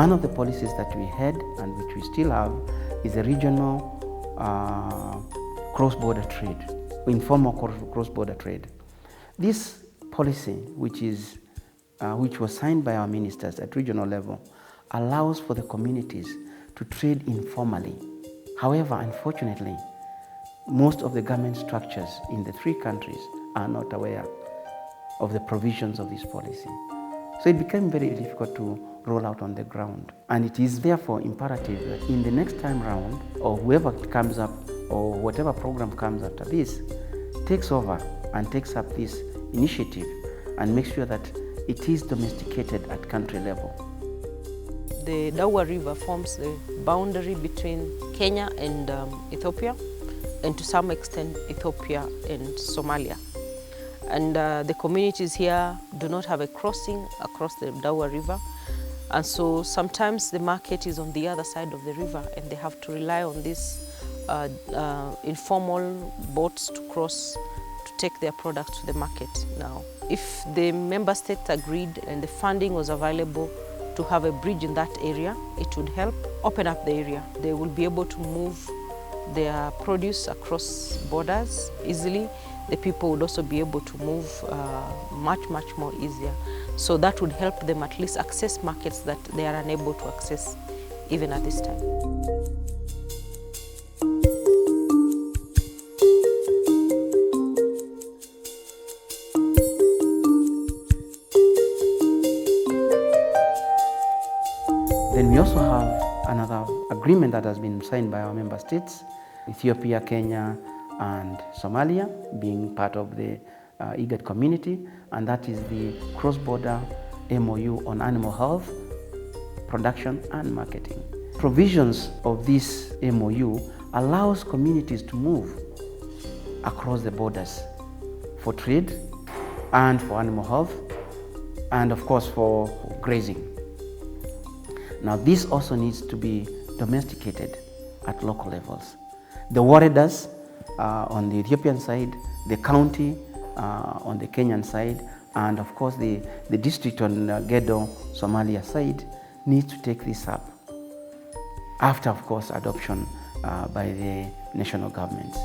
One of the policies that we had and which we still have is a regional cross-border trade, informal cross-border trade. This policy, which was signed by our ministers at regional level, allows for the communities to trade informally. However, unfortunately, most of the government structures in the three countries are not aware of the provisions of this policy. So it became very difficult to roll out on the ground. And it is therefore imperative that in the next time round, or whoever comes up, or whatever program comes after this, takes over and takes up this initiative and makes sure that it is domesticated at country level. The Dawa River forms the boundary between Kenya and Ethiopia, and to some extent Ethiopia and Somalia. And the communities here do not have a crossing across the Dawa River, and so sometimes the market is on the other side of the river and they have to rely on these informal boats to cross to take their products to the market. Now, if the member states agreed and the funding was available to have a bridge in that area, it would help open up the area. They will be able to move their produce across borders easily. The people would also be able to move much more easier. So that would help them at least access markets that they are unable to access even at this time. Then we also have another agreement that has been signed by our member states, Ethiopia, Kenya, and Somalia being part of the IGAD community, and that is the cross-border MOU on animal health, production and marketing. Provisions of this MOU allows communities to move across the borders for trade and for animal health and of course for grazing. Now this also needs to be domesticated at local levels. The waredas on the Ethiopian side, the county on the Kenyan side, and of course the district on Gedo, Somalia side needs to take this up after, of course, adoption by the national governments.